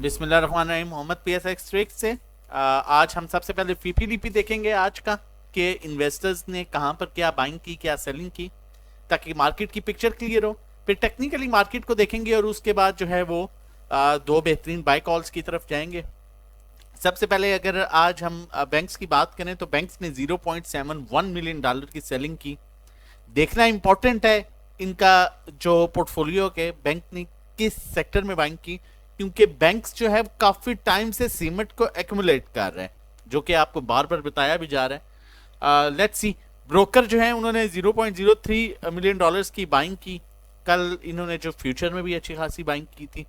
बिस्मिल्लाहिर्रहमानिर्रहीम। Mohammad PSX tricks से आज हम सबसे पहले पीपीडीपी देखेंगे आज का कि इन्वेस्टर्स ने कहां पर क्या बाइंग की, क्या सेलिंग की, ताकि मार्केट की पिक्चर क्लियर हो। फिर टेक्निकली मार्केट को देखेंगे और उसके बाद जो है वो दो बेहतरीन बाय कॉल्स की तरफ जाएंगे। सबसे पहले अगर आज हम बैंक्स की बात करें तो बैंक्स ने $0.71 मिलियन की सेलिंग की। देखना इंपॉर्टेंट है इनका जो पोर्टफोलियो के बैंक ने किस सेक्टर में बाइंग की, क्योंकि बैंक्स जो है काफी टाइम से सीमेंट को एक्यूमुलेट कर रहे हैं, जो कि आपको बार बार बताया भी जा रहा है। लेट्स सी, ब्रोकर जो है उन्होंने $0.03 मिलियन की बाइंग की। कल इन्होंने जो फ्यूचर में भी अच्छी खासी बाइंग की थी।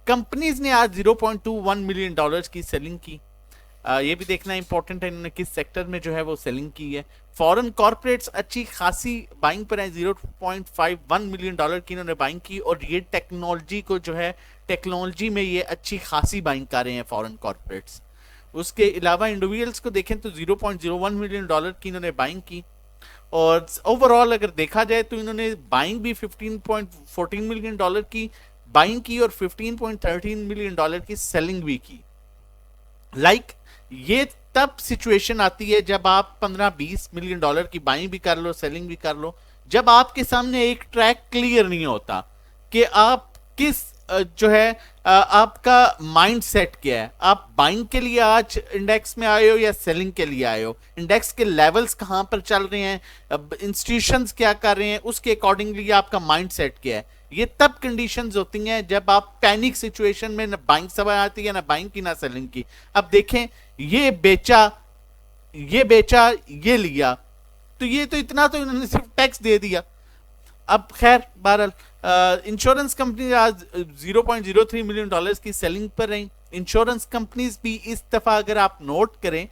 कंपनीज ने आज $0.21 मिलियन की सेलिंग की। ये भी देखना इंपॉर्टेंट है इन्होंने किस सेक्टर में जो है वो सेलिंग की है। फॉरेन कॉर्पोरेट्स अच्छी खासी बाइंग पर है, $0.51 मिलियन की इन्होंने बाइंग की। और ये टेक्नोलॉजी को जो है, टेक्नोलॉजी में ये अच्छी खासी बाइंग कर रहे हैं फॉरेन कॉर्पोरेट्स। उसके अलावा इंडिविजुअल्स को देखें तो $0.01 मिलियन की इन्होंने बाइंग की। और ओवरऑल अगर देखा जाए तो इन्होंने बाइंग भी $15.14 मिलियन की बाइंग की और $15.13 मिलियन की सेलिंग भी की। ये तब सिचुएशन आती है जब आप 15-20 मिलियन डॉलर की बाइंग भी कर लो, सेलिंग भी कर लो, जब आपके सामने एक ट्रैक क्लियर नहीं होता कि आप किस जो है आपका माइंड सेट क्या है। आप बाइंग के लिए आज इंडेक्स में आए हो या सेलिंग के लिए आए हो, इंडेक्स के लेवल्स कहां पर चल रहे हैं, इंस्टीट्यूशंस क्या कर रहे हैं, उसके अकॉर्डिंगली आपका माइंड सेट क्या है। ये तब कंडीशंस होती हैं जब आप पैनिक सिचुएशन में, ना बाइंग समय आती है, ना बाइंग की ना सेलिंग की। अब देखें, ये बेचा, ये लिया, तो ये तो इतना तो इन्होंने सिर्फ टैक्स दे दिया। अब खैर बहरहाल इंश्योरेंस कंपनी आज $0.03 मिलियन की सेलिंग पर रही। इंश्योरेंस कंपनीज भी इस दफा अगर आप नोट करें,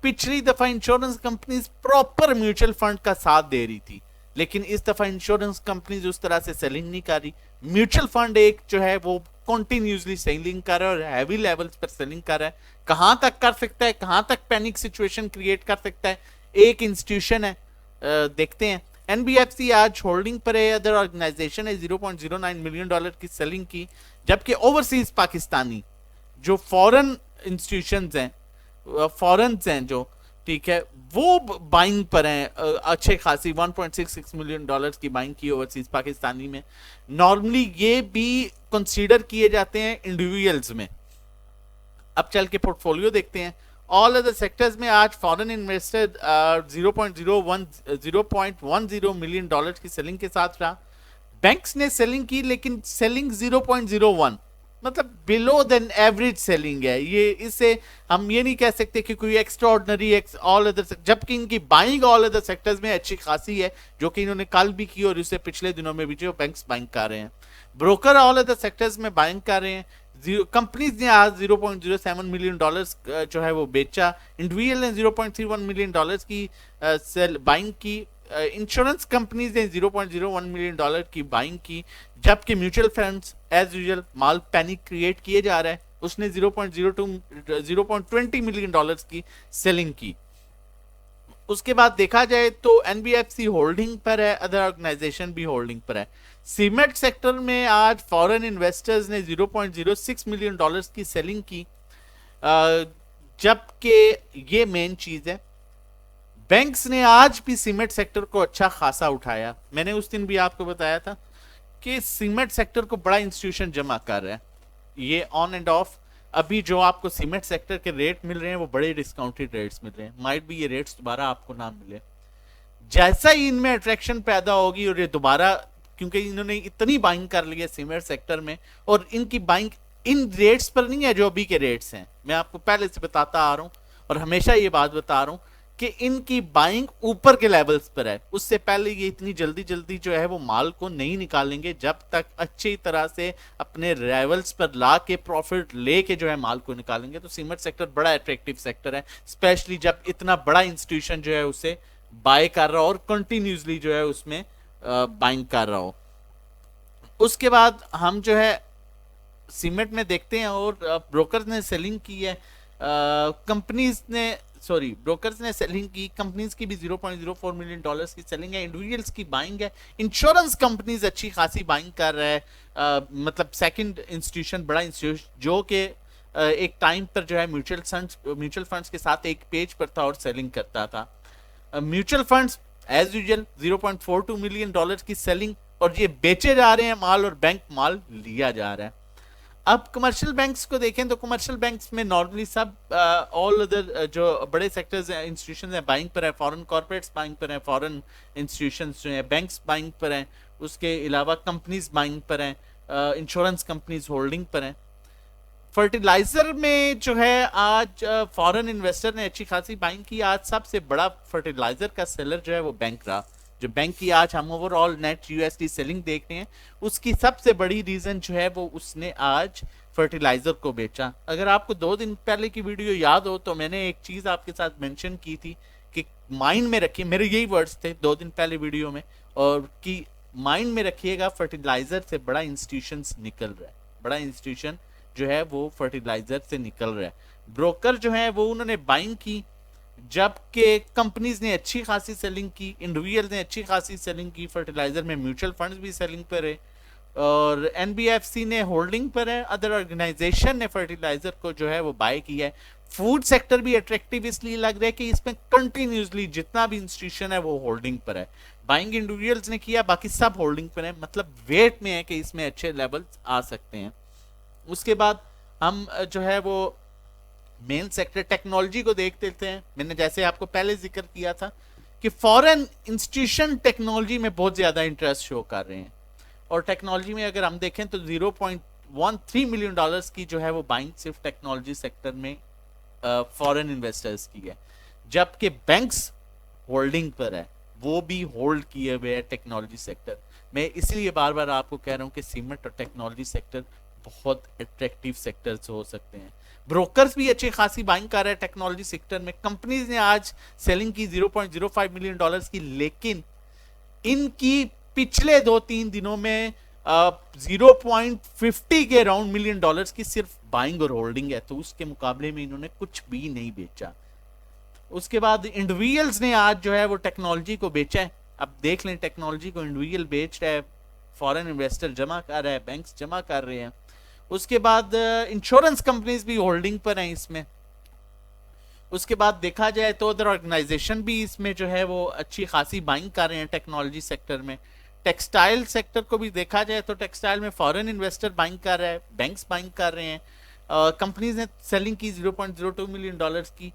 पिछली दफा insurance companies proper mutual fund का साथ दे रही थी, लेकिन इस दफा इंश्योरेंस कंपनीज उस तरह से सेलिंग नहीं कर रही। म्यूचुअल फंड एक जो है वो कंटिन्यूसली सेलिंग कर रहा है और हैवी लेवल्स पर सेलिंग कर रहा है। कहां तक कर सकता है, कहां तक पैनिक सिचुएशन क्रिएट कर सकता है, एक इंस्टीट्यूशन है, देखते हैं। एनबीएफसी आज होल्डिंग पर है, अदर ऑर्गेनाइजेशन है, $0.09 मिलियन की सेलिंग की। जबकि ओवरसीज पाकिस्तानी जो फॉरेन इंस्टीट्यूशंस हैं, फॉरेन हैं जो, ठीक है, वो बाइंग पर हैं अच्छे खासी। $1.66 मिलियन की बाइंग की ओवरसीज पाकिस्तानी में। नॉर्मली ये भी कंसीडर किए जाते हैं इंडिविजुअल्स में। अब चल के पोर्टफोलियो देखते हैं। ऑल अदर सेक्टर्स में आज फॉरेन इन्वेस्टर $0.10 मिलियन की सेलिंग के साथ रहा। बैंक्स ने सेलिंग की, लेकिन सेलिंग 0.01, मतलब बिलो देन एवरेज सेलिंग है ये। इससे हम ये नहीं कह सकते कि कोई एक्स्ट्राऑर्डिनरी ऑल अदर, जबकि इनकी बाइंग ऑल अदर सेक्टर्स में अच्छी खासी है, जो कि इन्होंने कल भी की और इससे पिछले दिनों में भी जो बैंक्स बाइंग कर रहे हैं। ब्रोकर ऑल अदर सेक्टर्स में बाइंग कर रहे हैं। कंपनीज ने आज $0.07 मिलियन जो है वो बेचा। इंडिविजुअल ने $0.31 मिलियन की सेल बाइंग की। इंश्योरेंस कंपनीज ने $0.01 मिलियन की बाइंग की। जबकि म्यूचुअल फंड्स एज यूजुअल माल पैनिक क्रिएट किए जा रहा है, उसने $0.20 मिलियन की सेलिंग की। उसके बाद देखा जाए तो एनबीएफसी होल्डिंग पर है, अदर ऑर्गेनाइजेशन भी होल्डिंग पर है। सीमेंट सेक्टर में आज फॉरेन इन्वेस्टर्स ने $0.06 मिलियन की सेलिंग की। जबकि ये मेन चीज है, बैंक्स ने आज भी सीमेंट सेक्टर को अच्छा खासा उठाया। मैंने उस दिन भी आपको बताया था कि सीमेंट सेक्टर को बड़ा इंस्टीट्यूशन जमा कर रहा है, ये ऑन एंड ऑफ। अभी जो आपको सीमेंट सेक्टर के रेट मिल रहे हैं वो बड़े डिस्काउंटेड रेट्स मिल रहे हैं। माइट भी ये रेट्स दोबारा आपको ना मिले। जैसा ही इनमें अट्रैक्शन पैदा होगी और ये दोबारा, क्योंकि इन्होंने इतनी बाइंग कर ली है सीमेंट सेक्टर में, और इनकी बाइंग इन रेट्स पर नहीं है जो अभी के रेट्स हैं। मैं आपको पहले से बताता आ रहा हूं और हमेशा ये बात बता रहा हूं कि इनकी बाइंग ऊपर के लेवल्स पर है। उससे पहले ये इतनी जल्दी जल्दी जो है वो माल को नहीं निकालेंगे जब तक अच्छी तरह से अपने लेवल्स पर ला के प्रॉफिट लेके जो है माल को निकालेंगे। तो सीमेंट सेक्टर बड़ा अट्रैक्टिव सेक्टर है, स्पेशली जब इतना बड़ा इंस्टीट्यूशन जो है उसे बाय कर रहा हो और कंटिन्यूसली जो है उसमें बाइंग कर रहा हो। उसके बाद हम जो है सीमेंट में देखते हैं और ब्रोकर्स ने सेलिंग की है, कंपनीज ने, सॉरी, ब्रोकर्स ने सेलिंग की। कंपनीज की भी $0.04 मिलियन की सेलिंग है। इंडिविजुअल्स की बाइंग है। इंश्योरेंस कंपनीज अच्छी खासी बाइंग कर रहा है, मतलब सेकंड इंस्टीट्यूशन, बड़ा इंस्टीट्यूशन जो कि एक टाइम पर जो है म्यूचुअल फंड्स के साथ एक पेज पर था और सेलिंग करता था। Mutual funds as usual $0.42 million की सेलिंग, और ये बेचे जा रहे हैं माल और बैंक माल लिया जा रहा है। अब कमर्शियल बैंक्स को देखें तो कमर्शियल बैंक्स में नॉर्मली सब ऑल अदर जो बड़े सेक्टर्स हैं, इंस्टीट्यूशन हैं, बाइंग पर है, फॉरेन कॉर्पोरेट्स बाइंग पर है, फॉरेन इंस्टीट्यूशंस जो हैं बैंक्स बाइंग पर हैं, उसके अलावा कंपनीज बाइंग पर हैं, इंश्योरेंस कंपनीज होल्डिंग पर हैं। फर्टिलाइजर में जो है आज फॉरेन इन्वेस्टर ने अच्छी खासी बाइंग की। आज सबसे बड़ा फर्टिलाइजर का सेलर जो है वो बैंक रहा। जो बैंक की आज हम ओवरऑल नेट यूएसडी सेलिंग देख रहे हैं, उसकी सबसे बड़ी रीजन जो है वो उसने आज फर्टिलाइजर को बेचा। अगर आपको 2 दिन पहले की वीडियो याद हो तो मैंने एक चीज आपके साथ मेंशन की थी कि माइंड में रखिए, मेरे यही वर्ड्स थे 2 दिन पहले वीडियो में, और कि माइंड में रखिएगा फर्टिलाइजर से बड़ा इंस्टीट्यूशन निकल रहा है, बड़ा इंस्टीट्यूशन जो है वो फर्टिलाइजर से निकल रहा है। ब्रोकर जो है वो उन्होंने बाइंग की, जबकि कंपनीज ने अच्छी खासी सेलिंग की, इंडिविजुअल ने अच्छी खासी सेलिंग की। फर्टिलाइजर में म्यूचुअल फंड्स भी सेलिंग पर है और एनबीएफसी ने होल्डिंग पर है। अदर ऑर्गेनाइजेशन ने फर्टिलाइजर को जो है वो बाय किया है। फूड सेक्टर भी अट्रैक्टिव इसलिए लग रहा है कि इसमें कंटिन्यूसली जितना भी इंस्टीट्यूशन है वो होल्डिंग पर है। बाइंग इंडिविजुअल्स ने किया, बाकी सब होल्डिंग पर है, मतलब वेट में है कि इसमें अच्छे लेवल्स आ सकते हैं। उसके बाद हम जो है वो मेन सेक्टर टेक्नोलॉजी को देख लेते हैं। मैंने जैसे आपको पहले जिक्र किया था कि फॉरेन इंस्टीट्यूशन टेक्नोलॉजी में बहुत ज्यादा इंटरेस्ट शो कर रहे हैं, और टेक्नोलॉजी में अगर हम देखें तो $0.13 मिलियन की जो है वो बाइंग सिर्फ टेक्नोलॉजी सेक्टर में फॉरेन इन्वेस्टर्स की है, जबकि बैंक्स होल्डिंग पर है, वो भी होल्ड किए हुए है टेक्नोलॉजी सेक्टर। मैं इसलिए बार बार आपको कह रहा हूं कि सीमेंट और टेक्नोलॉजी सेक्टर बहुत अट्रैक्टिव सेक्टर्स हो सकते हैं। ब्रोकर्स भी अच्छी खासी बाइंग कर रहे हैं टेक्नोलॉजी सेक्टर में। कंपनीज ने आज सेलिंग की $0.05 मिलियन की, लेकिन इनकी पिछले 2-3 दिनों में 0.50 के अराउंड मिलियन डॉलर्स की सिर्फ बाइंग और होल्डिंग है, तो उसके मुकाबले में इन्होंने कुछ भी नहीं बेचा। उसके बाद इंडिविजुअल्स ने आज जो है वो टेक्नोलॉजी को बेचा है। अब देख लें, टेक्नोलॉजी को इंडिविजुअल बेच रहा है, फॉरेन इन्वेस्टर जमा कर रहा है, बैंक्स जमा कर रहे हैं। उसके बाद इंश्योरेंस कंपनीज भी होल्डिंग पर हैं इसमें। उसके बाद देखा जाए तो अदर ऑर्गेनाइजेशन भी इसमें जो है वो अच्छी खासी बाइंग कर रहे हैं टेक्नोलॉजी सेक्टर में। टेक्सटाइल सेक्टर को भी देखा जाए तो टेक्सटाइल में फॉरेन इन्वेस्टर बाइंग कर रहा है, बैंक्स बाइंग कर रहे हैं। कंपनीज ने सेलिंग की $0.02 मिलियन की,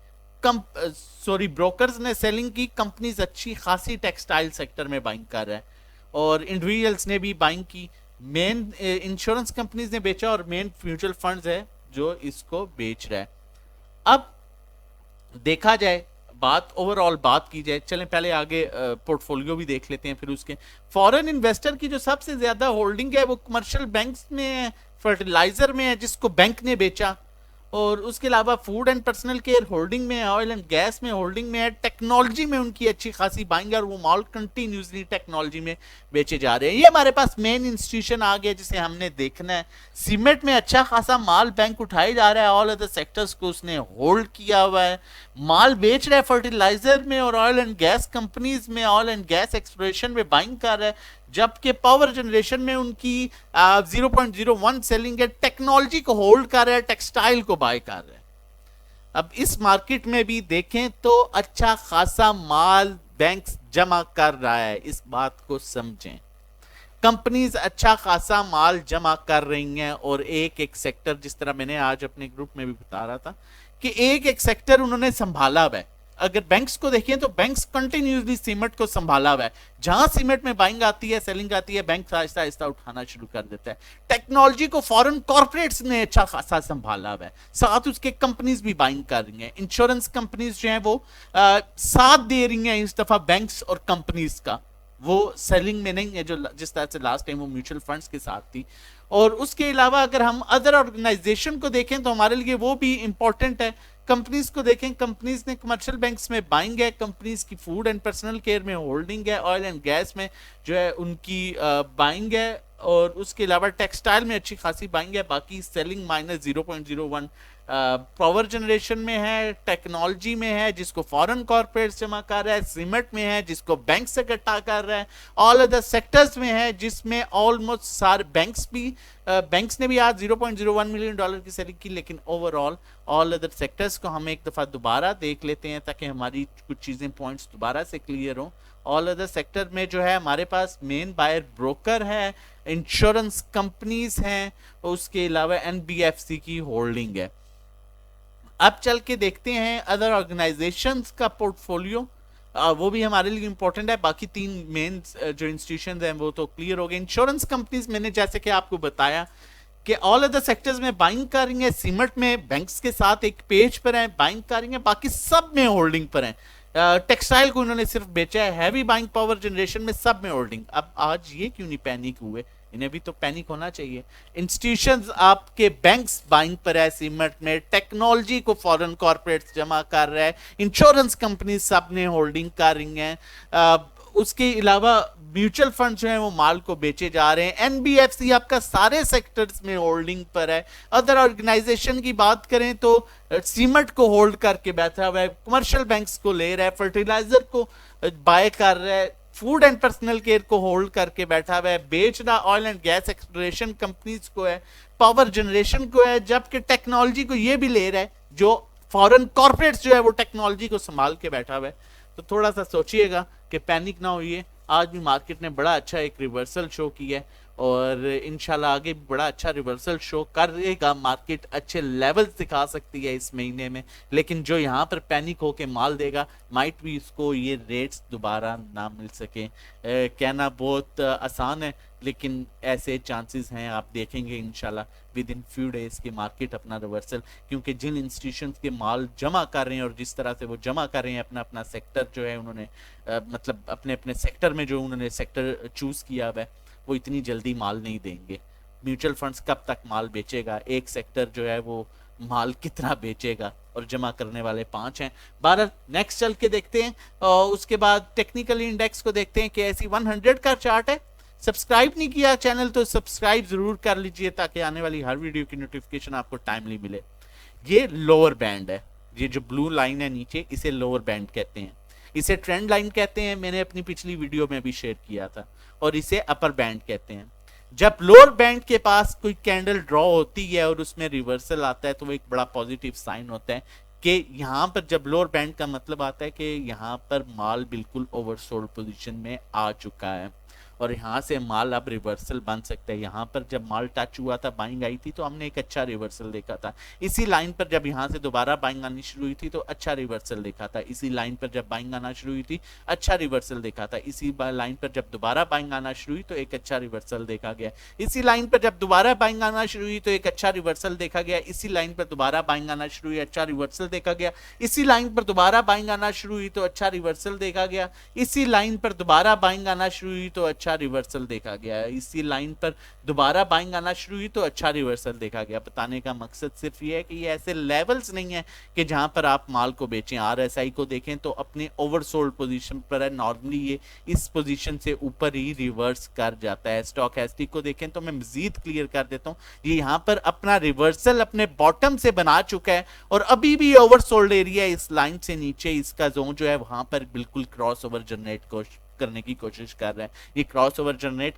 ब्रोकर्स ने सेलिंग की, कंपनीज अच्छी खासी टेक्सटाइल सेक्टर में बाइंग कर रहा है, और इंडिविजुअल्स ने भी बाइंग की। मेन इंश्योरेंस कंपनीज ने बेचा और मेन म्यूचुअल फंड्स है जो इसको बेच रहा है। अब देखा जाए, बात ओवरऑल बात की जाए, चलें पहले आगे पोर्टफोलियो भी देख लेते हैं, फिर उसके फॉरेन इन्वेस्टर की जो सबसे ज्यादा होल्डिंग है वो कमर्शियल बैंक्स में है, फर्टिलाइजर में है जिसको बैंक ने बेचा, और उसके अलावा food and personal care holding में है, ऑयल एंड गैस में होल्डिंग में है, टेक्नोलॉजी में उनकी अच्छी खासी बाइंग है और वो माल कंटिन्यूसली टेक्नोलॉजी में बेचे जा रहे हैं। ये हमारे पास मेन इंस्टीट्यूशन आ गया जिसे हमने देखना है। सीमेंट में अच्छा खासा माल बैंक उठाए जा रहा है, ऑल अदर सेक्टर्स को उसने होल्ड किया हुआ है, माल बेच रहा है फर्टिलाइजर में और ऑयल एंड गैस कंपनीज में, ऑयल एंड गैस एक्सप्लोरेशन में बाइंग कर रहा है, जबकि पावर जनरेशन में उनकी 0.01 सेलिंग है। टेक्नोलॉजी को होल्ड कर रहा है, टेक्सटाइल को बाय कर रहा है। अब इस मार्केट में भी देखें तो अच्छा खासा माल बैंक्स जमा कर रहा है, इस बात को समझें। कंपनीज अच्छा खासा माल जमा कर रही हैं, और एक एक सेक्टर, जिस तरह मैंने आज अपने ग्रुप में भी बता रहा था कि एक एक सेक्टर उन्होंने संभाला हुआ है। अगर बैंक्स को देखिए तो बैंक्स कंटिन्यूसली सीमेंट को संभाला हुआ है, जहां सीमेंट में बाइंग आती है, सेलिंग आती है, बैंक आहिस्ता आहिस्ता उठाना शुरू कर देता है। टेक्नोलॉजी को फॉरेन कॉर्पोरेट्स ने अच्छा खासा संभाला हुआ है, साथ उसके कंपनीज भी बाइंग कर रही हैं। इंश्योरेंस कंपनीज जो हैं वो साथ दे रही हैं इस दफा बैंक्स और कंपनीज का, वो सेलिंग में नहीं है जो जिस तरह से लास्ट टाइम वो म्यूचुअल फंड्स के साथ थी। और उसके अलावा अगर हम अदर ऑर्गेनाइजेशन को देखें तो हमारे लिए वो भी इंपॉर्टेंट है। कंपनीज को देखें, कंपनीज ने कमर्शियल बैंक्स में बाइंग है, कंपनीज की फूड एंड पर्सनल केयर में होल्डिंग है, ऑयल एंड गैस में जो है उनकी बाइंग है, और उसके अलावा टेक्सटाइल में अच्छी खासी बाइंग है, बाकी सेलिंग -0.01। पावर जनरेशन में है, टेक्नोलॉजी में है जिसको फॉरेन कॉर्पोरेट्स जमा कर रहा है, सीमेंट में है जिसको बैंक से इकट्ठा कर रहा है, ऑल अदर सेक्टर्स में है जिसमें ऑलमोस्ट सारे बैंक्स भी बैंक्स ने भी आज $0.01 मिलियन की सेलिंग की, लेकिन ओवरऑल ऑल अदर सेक्टर्स को हम एक दफ़ा दोबारा देख लेते हैं ताकि हमारी कुछ चीज़ें पॉइंट्स दोबारा से क्लियर हों। ऑल अदर सेक्टर में जो है हमारे पास मेन बायर ब्रोकर है, इंश्योरेंस कंपनीज हैं, उसके अलावा एनबीएफसी की होल्डिंग है। अब चल के देखते हैं अदर ऑर्गेनाइजेशंस का पोर्टफोलियो, वो भी हमारे लिए इंपॉर्टेंट है। बाकी तीन मेन जो इंस्टीट्यूशन हैं वो तो क्लियर हो गए। इंश्योरेंस कंपनीज मैंने जैसे कि आपको बताया कि ऑल अदर सेक्टर्स में बाइंग कर रही है, सीमेंट में बैंक्स के साथ एक पेज पर है, बाइंग कर रही है, बाकी सब में होल्डिंग पर है। टेक्सटाइल को इन्होंने सिर्फ बेचा है, हैवी बाइंग, पावर जनरेशन में सब में होल्डिंग। अब आज ये क्यों नहीं पैनिक हुए? इन्हें भी तो पैनिक होना चाहिए। इंस्टीट्यूशंस आपके बैंक्स बाइंग पर है सीमेंट में, टेक्नोलॉजी को फॉरेन कॉर्पोरेट्स जमा कर रहा है, इंश्योरेंस कंपनी सब ने होल्डिंग कर रही हैं। उसके अलावा म्यूचुअल फंड जो है वो माल को बेचे जा रहे हैं। एनबीएफसी आपका सारे सेक्टर्स में होल्डिंग पर है। अदर ऑर्गेनाइजेशन की बात करें तो सीमेंट को होल्ड करके बैठा हुआ है, कमर्शियल बैंक्स को ले रहा है, फर्टिलाइजर को बाय कर रहा है, फूड एंड पर्सनल केयर को होल्ड करके बैठा हुआ है, बेच रहा oil and gas exploration companies को है, पावर जनरेशन को है, जबकि टेक्नोलॉजी को ये भी ले रहा है जो फॉरेन कॉर्पोरेट्स जो है वो टेक्नोलॉजी को संभाल के बैठा हुआ है। तो थोड़ा सा सोचिएगा कि पैनिक ना होइए। आज भी मार्केट ने बड़ा अच्छा एक रिवर्सल शो किया है और इंशाल्लाह आगे भी बड़ा अच्छा रिवर्सल शो करेगा। मार्केट अच्छे लेवल्स दिखा सकती है इस महीने में, लेकिन जो यहाँ पर पैनिक होके माल देगा माइट भी इसको ये रेट्स दोबारा ना मिल सके। कहना बहुत आसान है, लेकिन ऐसे चांसेस हैं। आप देखेंगे इंशाल्लाह विद इन फ्यू डेज के मार्केट अपना रिवर्सल, क्योंकि जिन इंस्टीट्यूशंस के माल जमा कर रहे हैं और जिस तरह से वो जमा कर रहे हैं अपना अपना सेक्टर जो है उन्होंने मतलब अपने अपने सेक्टर में जो उन्होंने सेक्टर चूज किया हुआ है, वो इतनी जल्दी माल नहीं देंगे। म्यूचुअल फंड्स कब तक माल बेचेगा, एक सेक्टर जो है वो माल कितना बेचेगा, और जमा करने वाले 5 हैं। 12 नेक्स्ट चल के देखते हैं और उसके बाद टेक्निकल इंडेक्स को देखते हैं कि ऐसी 100 का चार्ट है। सब्सक्राइब नहीं किया चैनल तो सब्सक्राइब जरूर कर लीजिए ताकि आने वाली हर वीडियो की नोटिफिकेशन आपको टाइमली मिले। ये लोअर बैंड है, ये जो ब्लू लाइन है नीचे, इसे लोअर बैंड कहते हैं, इसे ट्रेंड लाइन कहते हैं, मैंने अपनी पिछली वीडियो में भी शेयर किया था, और इसे अपर बैंड कहते हैं। जब लोअर बैंड के पास कोई कैंडल ड्रॉ होती है और उसमें रिवर्सल आता है तो वो एक बड़ा पॉजिटिव साइन होता है कि यहाँ पर जब लोअर बैंड का मतलब आता है कि यहाँ पर माल बिल्कुल ओवरसोल्ड पोजीशन में आ चुका है और यहाँ से माल अब रिवर्सल बन सकता है। यहाँ पर जब माल टच हुआ था, बाइंग आई थी, तो हमने एक अच्छा रिवर्सल देखा था। इसी लाइन पर जब यहाँ से दोबारा बाइंग आनी शुरू हुई थी तो अच्छा रिवर्सल देखा था। इसी लाइन पर जब बाइंग आना शुरू हुई थी अच्छा रिवर्सल देखा था। इसी लाइन पर जब दोबारा बाइंग आना शुरू हुई तो एक अच्छा रिवर्सल देखा गया। इसी लाइन पर जब दोबारा बाइंग आना शुरू हुई तो एक अच्छा रिवर्सल देखा गया। इसी लाइन पर दोबारा बाइंग आना शुरू हुई, अच्छा रिवर्सल देखा गया। इसी लाइन पर दोबारा बाइंग आना शुरू हुई तो अच्छा रिवर्सल देखा गया। इसी लाइन पर दोबारा बाइंग आना शुरू हुई तो अच्छा रिवर्सल देखा गया। इसी लाइन पर दोबारा बाइंग आना शुरू हुई तो अच्छा रिवर्सल देखा गया। बताने का मकसद सिर्फ ये है कि ये ऐसे लेवल्स नहीं है कि जहां पर आप माल को बेचें। आरएसआई को देखें तो अपने ओवरसोल्ड पोजीशन पर है, नॉर्मली ये इस पोजीशन से ऊपर ही रिवर्स कर जाता है। स्टॉकेस्टिक को देखें तो मैं मजीद क्लियर कर देता हूं, ये यहां पर अपना रिवर्सल अपने बॉटम से बना चुका है और अभी भी ओवरसोल्ड एरिया इस लाइन से नीचे इसका जोन जो है वहां पर बिल्कुल क्रॉस ओवर जनरेट करने की कोशिश कर रहा है। ये क्रॉस ओवर जनरेट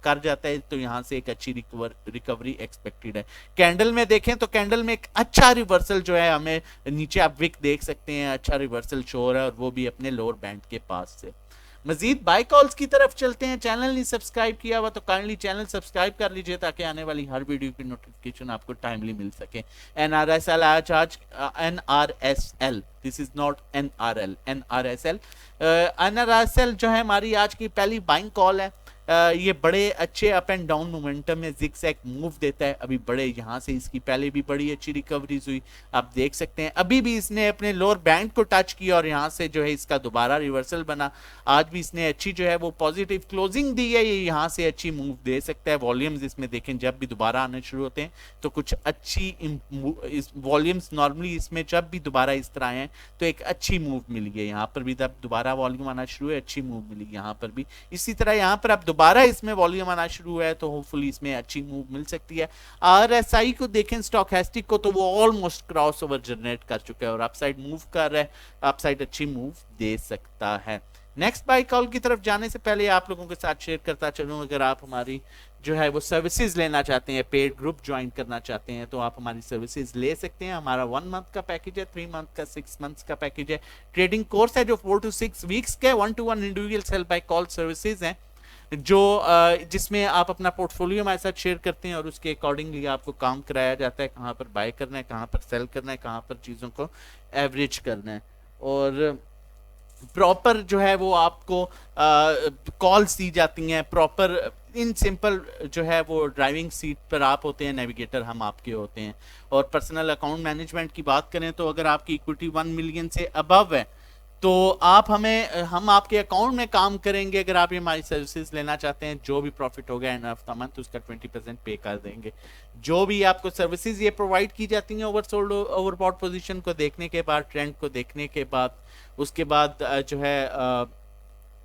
कर जाता है तो यहां से एक अच्छी रिकवरी एक्सपेक्टेड है। कैंडल में देखें तो कैंडल में एक अच्छा रिवर्सल जो है हमें नीचे आप विक देख सकते हैं, अच्छा रिवर्सल शो हो रहा है और वो भी अपने लोअर बैंड के पास से। मजीद बाय कॉल्स की तरफ चलते हैं। चैनल नहीं सब्सक्राइब किया हुआ तो काइंडली चैनल सब्सक्राइब कर लीजिए ताकि आने वाली हर वीडियो की नोटिफिकेशन आपको टाइमली मिल सके। NRSL आज NRSL, this is not NRL, NRSL। NRSL जो है हमारी आज की पहली बाइंग कॉल है। ये बड़े अच्छे अप एंड डाउन मोमेंटम में जिगजैग मूव देता है। अभी बड़े यहाँ से इसकी पहले भी बड़ी अच्छी रिकवरीज हुई, आप देख सकते हैं। अभी भी इसने अपने लोअर बैंड को टच किया और यहाँ से जो है इसका दोबारा रिवर्सल बना। आज भी इसने अच्छी जो है वो पॉजिटिव क्लोजिंग दी है। ये यहाँ से अच्छी मूव दे सकता है। वॉल्यूम्स इसमें देखें जब भी दोबारा आने शुरू होते हैं तो कुछ अच्छी वॉल्यूम्स नॉर्मली इसमें जब भी दोबारा इस तरह आए हैं तो एक अच्छी मूव मिली है। यहाँ पर भी जब दोबारा वॉल्यूम आना शुरू है अच्छी मूव मिली यहाँ पर भी। इसी तरह यहाँ पर अब दोबारा इसमें वॉल्यूम आना शुरू हुआ है तो होपफुली इसमें अच्छी मूव मिल सकती है। आरएसआई को देखें स्टॉकेस्टिक को तो वो ऑलमोस्ट क्रॉस ओवर जनरेट कर चुका है और अपसाइड मूव कर रहा है, अपसाइड अच्छी मूव दे सकता है। नेक्स्ट बाय कॉल की तरफ जाने से पहले आप लोगों के साथ शेयर करता चलूं, अगर आप हमारी जो है वो सर्विसेज लेना चाहते हैं, पेड ग्रुप ज्वाइन करना चाहते हैं, तो आप हमारी सर्विसेज ले सकते हैं। हमारा 1 मंथ का पैकेज है, 3 मंथ का, 6 मंथ्स का पैकेज है। ट्रेडिंग कोर्स है जो 4 to 6 वीक्स के 1-to-1 individual sell by call services हैं, जो जिसमें आप अपना पोर्टफोलियो हमारे साथ शेयर करते हैं और उसके अकॉर्डिंगली आपको काम कराया जाता है, कहाँ पर बाय करना है, कहाँ पर सेल करना है, कहाँ पर चीज़ों को एवरेज करना है। और प्रॉपर जो है वो आपको कॉल्स दी जाती हैं, प्रॉपर इन सिंपल जो है वो ड्राइविंग सीट पर आप होते हैं, नेविगेटर हम आपके होते हैं। और पर्सनल अकाउंट मैनेजमेंट की बात करें तो अगर आपकी इक्विटी 1 मिलियन से अबव है तो हम आपके अकाउंट में काम करेंगे। अगर आप ये हमारी सर्विसेज लेना चाहते हैं, जो भी प्रॉफिट होगा एंड ऑफ द मंथ उसका 20% पे कर देंगे। जो भी आपको सर्विसेज ये प्रोवाइड की जाती हैं ओवरसोल्ड ओवरबॉट पोजीशन को देखने के बाद, ट्रेंड को देखने के बाद, उसके बाद जो है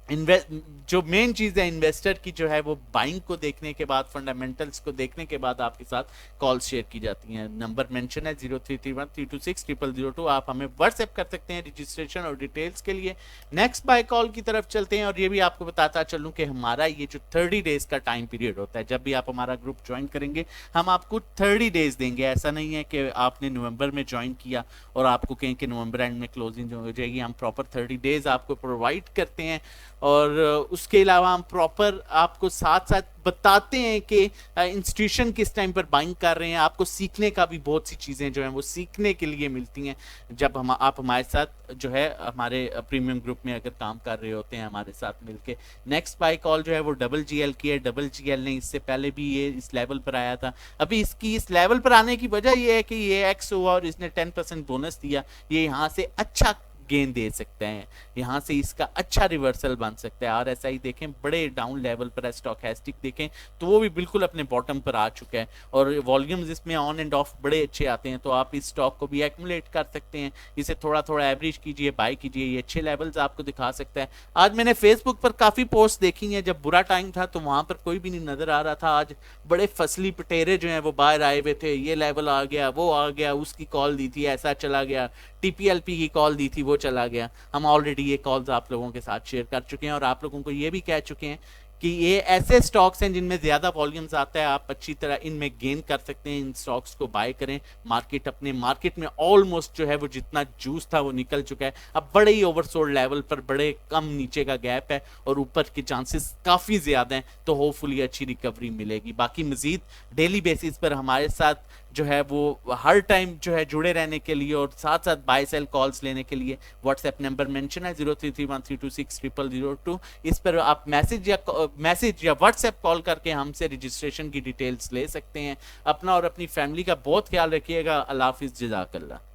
जो मेन चीज़ है इन्वेस्टर की जो है वो बाइंग को देखने के बाद, फंडामेंटल्स को देखने के बाद आपके साथ कॉल शेयर की जाती हैं। नंबर मेंशन है 0331326002। आप हमें व्हाट्सएप कर सकते हैं रजिस्ट्रेशन और डिटेल्स के लिए। नेक्स्ट बाय कॉल की तरफ चलते हैं और ये भी आपको बताता चलूँ कि हमारा ये जो 30 डेज का टाइम पीरियड होता है, जब भी आप हमारा ग्रुप ज्वाइन करेंगे हम आपको 30 डेज देंगे। ऐसा नहीं है कि आपने नवंबर में ज्वाइन किया और आपको कहें कि नवंबर एंड में क्लोजिंग हो जाएगी। हम प्रॉपर 30 डेज आपको प्रोवाइड करते हैं और उसके अलावा हम प्रॉपर आपको साथ साथ बताते हैं कि इंस्टीट्यूशन किस टाइम पर बाइंग कर रहे हैं। आपको सीखने का भी बहुत सी चीज़ें जो हैं वो सीखने के लिए मिलती हैं जब आप हमारे साथ जो है हमारे प्रीमियम ग्रुप में अगर काम कर रहे होते हैं हमारे साथ मिलके। नेक्स्ट बाय कॉल जो है वो GGL की है। GGL ने इससे पहले भी ये इस लेवल पर आया था। अभी इसकी इस लेवल पर आने की वजह ये है कि ये एक्स हुआ और इसने 10% बोनस दिया। ये यहाँ से अच्छा गेन दे सकते हैं, यहाँ से इसका अच्छा रिवर्सल बन सकता है। RSI देखें बड़े डाउन लेवल पर है, स्टॉकेस्टिक देखें तो वो भी बिल्कुल अपने बॉटम पर आ चुका है और वॉल्यूम्स इसमें ऑन एंड ऑफ बड़े अच्छे आते हैं। तो आप इस स्टॉक को भी एक्यूमुलेट कर सकते हैं, इसे थोड़ा थोड़ा एवरेज कीजिए, बाय कीजिए, ये अच्छे लेवल्स आपको दिखा सकता है। आज मैंने फेसबुक पर काफ़ी पोस्ट देखी हैं, जब बुरा टाइम था तो वहाँ पर कोई भी नहीं नज़र आ रहा था। आज बड़े फसली पटेरे जो हैं वो बाहर आए हुए थे, ये लेवल आ गया, वो आ गया, उसकी कॉल दी थी, ऐसा चला गया, TPLP की कॉल दी थी, वो चला गया। हम ऑलरेडी ये कॉल्स आप लोगों के साथ शेयर कर चुके हैं और आप लोगों को ये भी कह चुके हैं कि ये ऐसे स्टॉक्स हैं जिनमें ज़्यादा वॉल्यूम्स आता है, आप अच्छी तरह इनमें गेन कर सकते हैं। इन स्टॉक्स को बाय करें। अपने मार्केट में ऑलमोस्ट जो है वो जितना जूस था वो निकल चुका है। अब बड़े ही ओवरसोल्ड लेवल पर बड़े कम नीचे का गैप है और ऊपर के चांसेस काफ़ी ज़्यादा हैं, तो होपफुली अच्छी रिकवरी मिलेगी। बाकी मज़ीद डेली बेसिस पर हमारे साथ जो है वो हर टाइम जो है जुड़े रहने के लिए और साथ साथ बाय सेल कॉल्स लेने के लिए व्हाट्सएप नंबर मेंशन है 0331326002। इस पर आप मैसेज या व्हाट्सएप कॉल करके हमसे रजिस्ट्रेशन की डिटेल्स ले सकते हैं। अपना और अपनी फैमिली का बहुत ख्याल रखिएगा। अल्लाह हाफिज़, जज़ाकल्लाह।